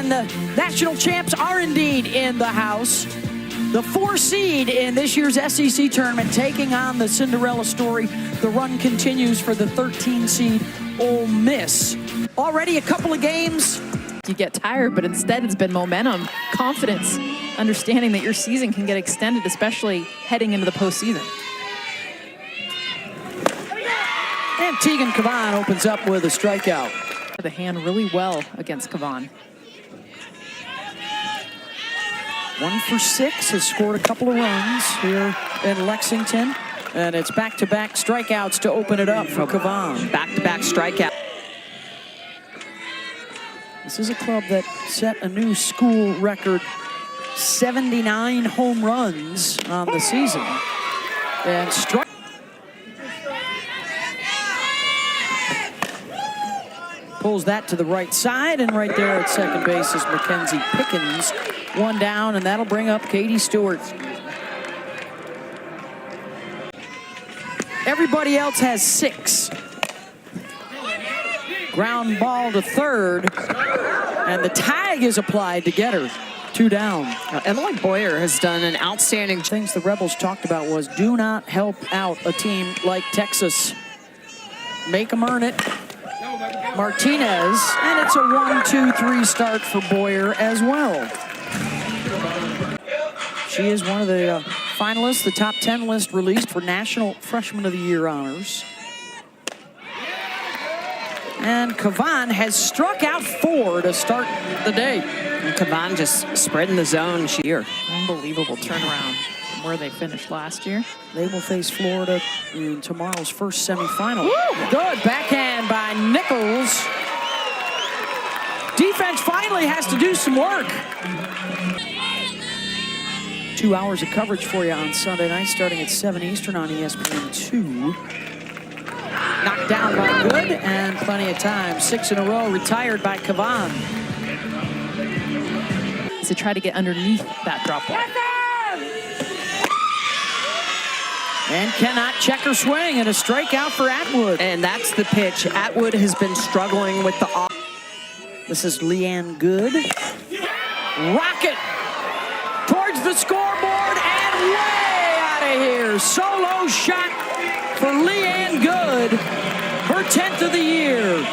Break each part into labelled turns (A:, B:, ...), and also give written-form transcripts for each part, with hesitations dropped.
A: And the national champs are indeed in the house. The 4 seed in this year's SEC tournament taking on the Cinderella story. The run continues for the 13 seed Ole Miss. Already a couple of games.
B: You get tired, but instead it's been momentum, confidence, understanding that your season can get extended, especially heading into the postseason.
A: And Tegan Cavan opens up with a strikeout.
B: The hand really well against Cavan.
A: 1 for 6, has scored a couple of runs here in Lexington. And it's back-to-back strikeouts to open it up for Cavan.
C: Back-to-back strikeout.
A: This is a club that set a new school record, 79 home runs on the season. And struck. Pulls that to the right side, and right there at second base is Mackenzie Pickens. 1 down, and that'll bring up Katie Stewart. Everybody else has 6. Ground ball to third, and the tag is applied to get her. 2 down.
C: Emily Boyer has done an outstanding.
A: Things the Rebels talked about was do not help out a team like Texas. Make them earn it. Martinez, and it's a 1-2-3 start for Boyer as well. She is one of the finalists, the top 10 list released for National Freshman of the Year honors. And Cavan has struck out 4 to start the day.
C: And Cavan just spreading the zone here.
B: Unbelievable turnaround from where they finished last year.
A: They will face Florida in tomorrow's first semifinal. Woo! Good backhand by Nichols. Defense finally has to do some work. 2 hours of coverage for you on Sunday night, starting at 7 Eastern on ESPN2. Knocked down by Good, and plenty of time. 6 in a row, retired by Cavan.
B: To try to get underneath that drop ball.
A: And cannot check her swing, and a strikeout for Atwood.
C: And that's the pitch. Atwood has been struggling with the off.
A: This is Leanne Good. Rocket towards the scoreboard and way out of here. Solo shot for Leanne Good, her 10th of the year.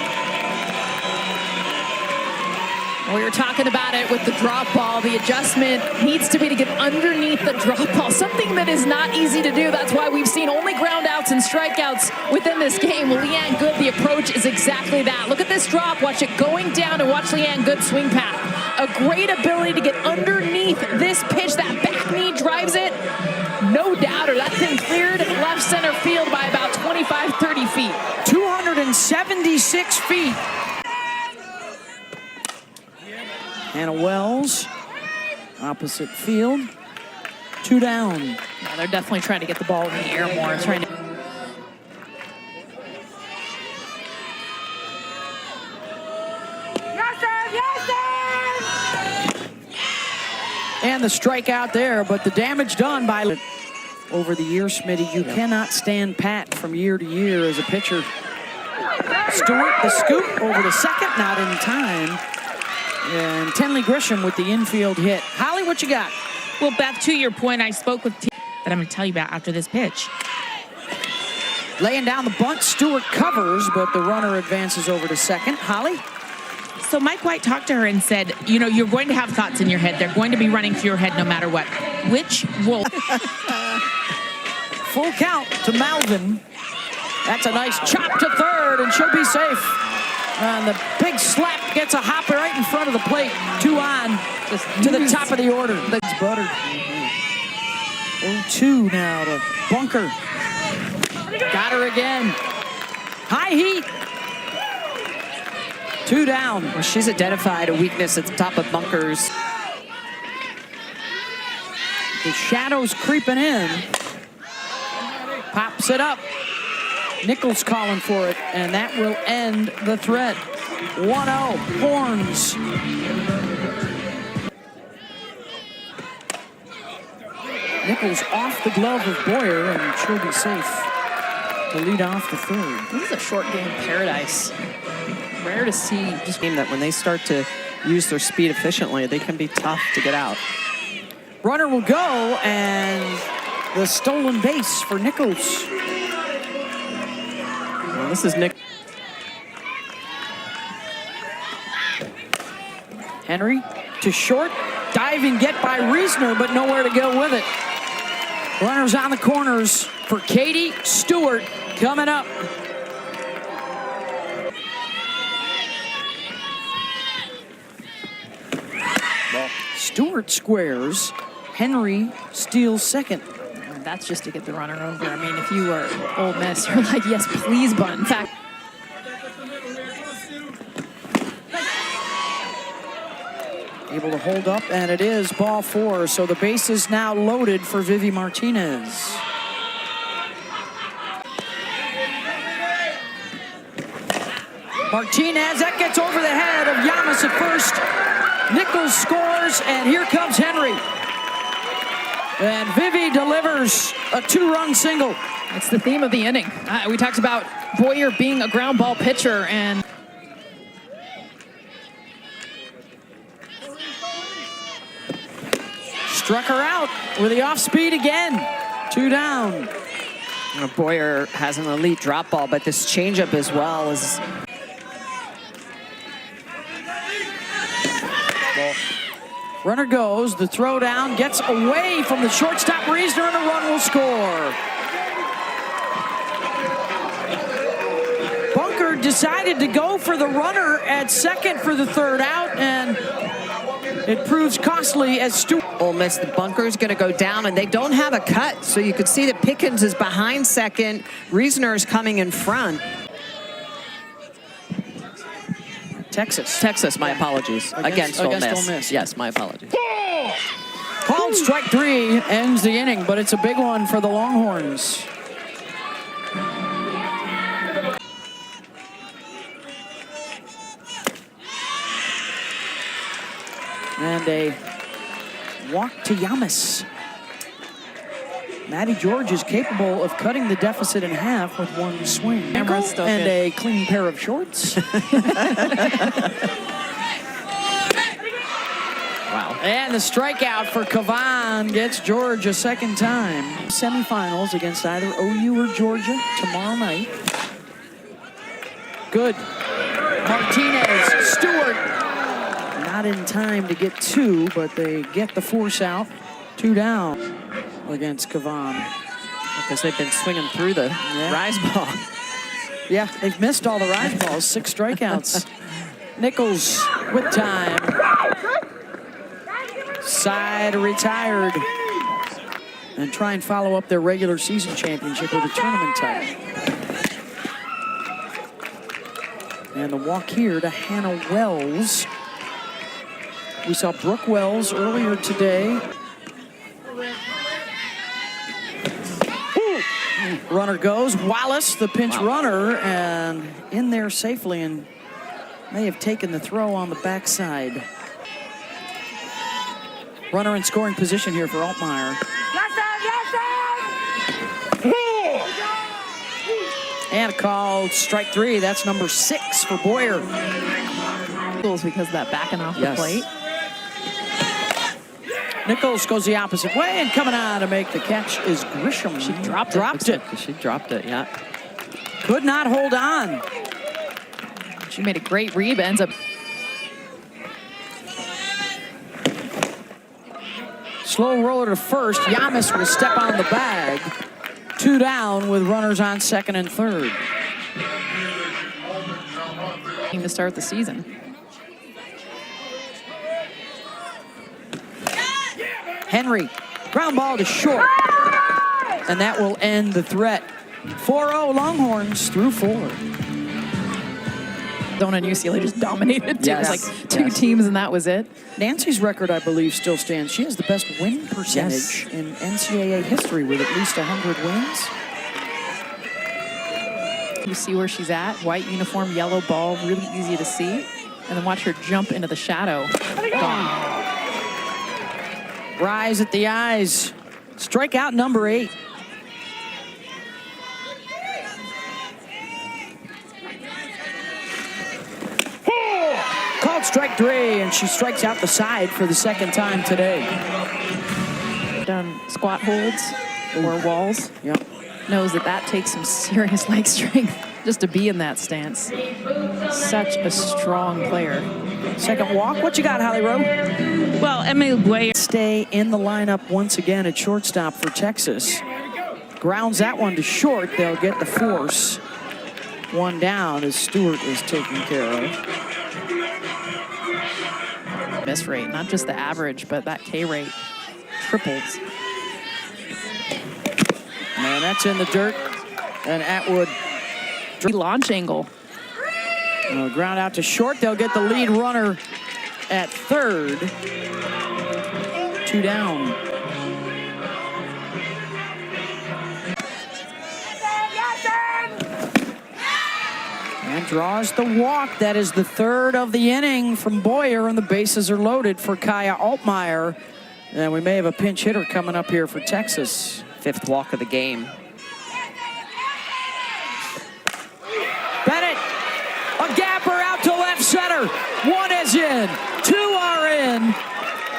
B: We were talking about it with the drop ball. The adjustment needs to be to get underneath the drop ball, something that is not easy to do. That's why we've seen only ground outs and strikeouts within this game. Well, Leanne Good, the approach is exactly that. Look at this drop. Watch it going down, and watch Leanne Good swing path. A great ability to get underneath this pitch. That back knee drives it. No doubter. That thing cleared left center field by about 25, 30 feet.
A: 276 feet. Hannah Wells, opposite field, 2 down.
B: Yeah, they're definitely trying to get the ball in the air more. Trying to.
A: And the strikeout there, but the damage done by over the year, Smitty. You cannot stand pat from year to year as a pitcher. Stewart, the scoop over to second, not in time. And Tenley Grisham with the infield hit. Holly, what you got?
D: Well, Beth, to your point, I spoke with that I'm going to tell you about after this pitch.
A: Laying down the bunt, Stewart covers, but the runner advances over to second. Holly?
D: So Mike White talked to her and said, you know, you're going to have thoughts in your head. They're going to be running through your head no matter what. Which will...
A: Full count to Malvin. That's a nice chop to third, and she'll be safe. And the big slap gets a hopper right in front of the plate. 2 on, just to the top of the order. That's buttered. 0-2 now to Bunker. Got her again. High heat. 2 down.
C: Well, she's identified a weakness at the top of Bunker's.
A: The shadows creeping in. Pops it up. Nichols calling for it, and that will end the threat. 1-0, Horns. Nichols off the glove of Boyer, and she'll be safe to lead off the third.
B: This is a short game paradise. Rare to see.
C: Just game that when they start to use their speed efficiently, they can be tough to get out.
A: Runner will go, and the stolen base for Nichols.
C: Well, this is Nick.
A: Henry to short, diving get by Reisner, but nowhere to go with it. Runners on the corners for Katie Stewart coming up. Stewart squares, Henry steals second.
B: And that's just to get the runner over. I mean, if you were Ole Miss, you're like, yes, please, but in fact,
A: able to hold up, and it is ball 4. So the base is now loaded for Vivi Martinez. Martinez, that gets over the head of Yamas at first. Nichols scores, and here comes Henry. And Vivi delivers a 2-run single.
B: it's the theme of the inning. We talked about Boyer being a ground ball pitcher, and
A: Struck her out with the off speed again. 2 down.
C: Boyer has an elite drop ball, but this changeup as well is.
A: Runner goes, the throw down gets away from the shortstop Reisner, and a run will score. Bunker decided to go for the runner at second for the 3rd out, and it proves costly as Stewart.
C: Ole Miss, the bunker's going to go down, and they don't have a cut, so you could see that Pickens is behind second. Reisner is coming in front. Texas, my apologies. Against Ole Miss. Yes, my apologies.
A: Called strike 3 ends the inning, but it's a big one for the Longhorns. And a walk to Yamas. Maddie George is capable of cutting the deficit in half with 1 swing. And a clean pair of shorts.
C: Wow.
A: And the strikeout for Cavan gets George a 2nd time. Semifinals against either OU or Georgia tomorrow night. Good. Martinez, Stewart. Not in time to get 2, but they get the force out. 2 down against Cavan.
C: Because they've been swinging through the rise ball.
A: Yeah, they've missed all the rise balls. 6 strikeouts. Nichols with time. Side retired. And try and follow up their regular season championship with a tournament title. And the walk here to Hannah Wells. We saw Brooke Wells earlier today. Runner goes. Wallace, the pinch runner, and in there safely, and may have taken the throw on the backside. Runner in scoring position here for Altmaier. And a called strike 3. That's number 6 for Boyer.
B: because of that backing off the plate.
A: Nichols goes the opposite way, and coming on to make the catch is Grisham.
B: She dropped it.
C: She dropped it, yeah.
A: Could not hold on.
B: She made a great read, ends up.
A: Slow roller to first. Yamas will step on the bag. 2 down with runners on 2nd and 3rd.
B: To start the season.
A: Henry, ground ball to short. And that will end the threat. 4-0 Longhorns through 4.
B: Arizona and UCLA just dominated.
C: Yes.
B: It was like 2 teams, and that was it.
A: Nancy's record, I believe, still stands. She has the best win percentage in NCAA history with at least 100 wins.
B: You see where she's at. White uniform, yellow ball, really easy to see. And then watch her jump into the shadow. Gone.
A: Rise at the eyes. Strikeout number 8. Called strike three, and she strikes out the side for the second time today.
B: Done squat holds or walls.
A: Yep.
B: Knows that takes some serious leg strength just to be in that stance. Such a strong player.
A: Second walk. What you got, Holly Rowe?
D: Well, Matt&Willie
A: Stay in the lineup once again at shortstop for Texas. Grounds that one to short. They'll get the force. One down as Stewart is taken care of.
B: Miss rate, not just the average, but that K rate triples.
A: And that's in the dirt. And Atwood.
B: Launch angle.
A: Ground out to short. They'll get the lead runner at third. Two down. And draws the walk. That is the third of the inning from Boyer, and the bases are loaded for Kaya Altmaier. And we may have a pinch hitter coming up here for Texas.
C: Fifth walk of the game.
A: Bennett, a gapper out to left center. One is in, two are in.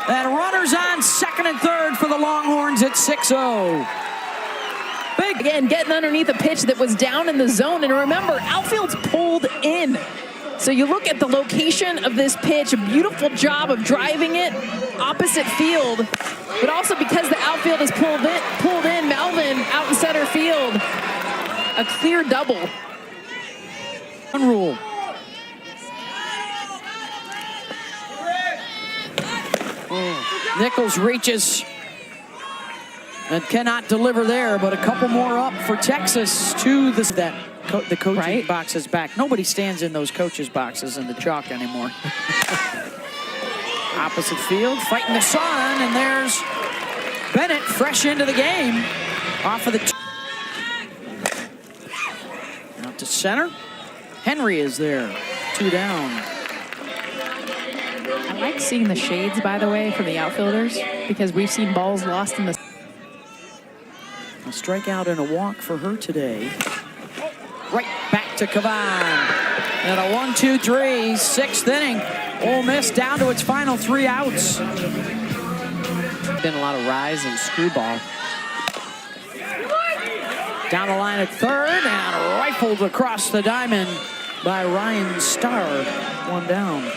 A: And runners on second and third for the Longhorns at 6-0. Big.
B: Again, getting underneath a pitch that was down in the zone. And remember, outfield's pulled in. So you look at the location of this pitch, a beautiful job of driving it opposite field, but also because the outfield is pulled in, Melvin out in center field, a clear double.
A: One rule. Nichols reaches and cannot deliver there, but a couple more up for Texas to the coaching
B: Right.
A: box is back. Nobody stands in those coaches' boxes in the chalk anymore. Opposite field, fighting the sun, and there's Bennett fresh into the game. Off of the out to center. Henry is there. Two down.
B: I like seeing the shades, by the way, from the outfielders, because we've seen balls lost in the...
A: A strikeout and a walk for her today. Right back to Cavan. And a 1-2-3, sixth inning. Ole Miss down to its final 3 outs.
C: Been a lot of rise and screwball.
A: Down the line at third and rifled across the diamond by Ryan Starr. One down.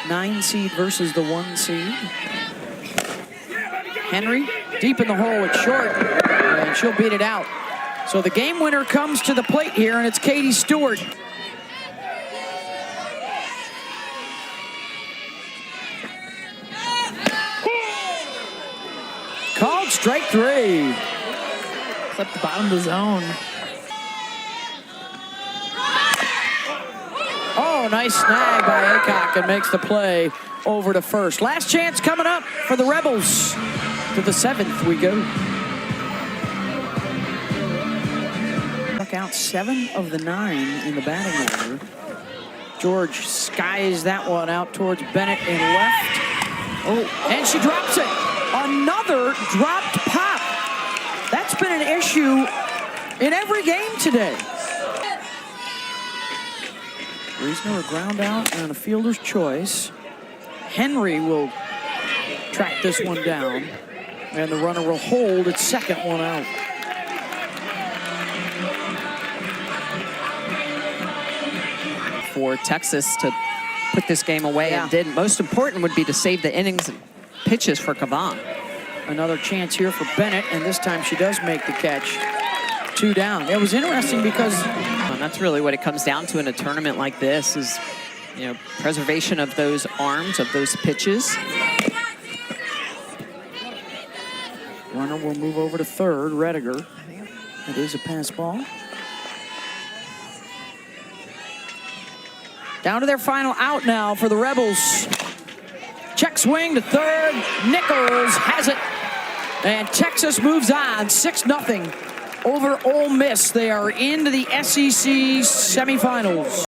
A: 9 seed versus the 1 seed. Henry deep in the hole at short, and she'll beat it out. So the game winner comes to the plate here, and it's Katie Stewart. Called strike 3.
B: Clip the bottom of the zone.
A: Oh, nice snag by Aycock, and makes the play over to first. Last chance coming up for the Rebels. To the 7th we go. Struck out 7 of the 9 in the batting order. George skies that one out towards Bennett and left. Oh, and she drops it. Another dropped pop. That's been an issue in every game today. Reasoner a ground out and a fielder's choice. Henry will track this one down, and the runner will hold its second one out.
C: For Texas to put this game away and didn't. Most important would be to save the innings and pitches for Cavan.
A: Another chance here for Bennett, and this time she does make the catch. 2 down. It was interesting because
C: that's really what it comes down to in a tournament like this is, you know, preservation of those arms, of those pitches.
A: Runner will move over to third, Rediger. It is a pass ball. Down to their final out now for the Rebels. Check swing to third. Nichols has it. And Texas moves on 6-0 over Ole Miss. They are into the SEC semifinals.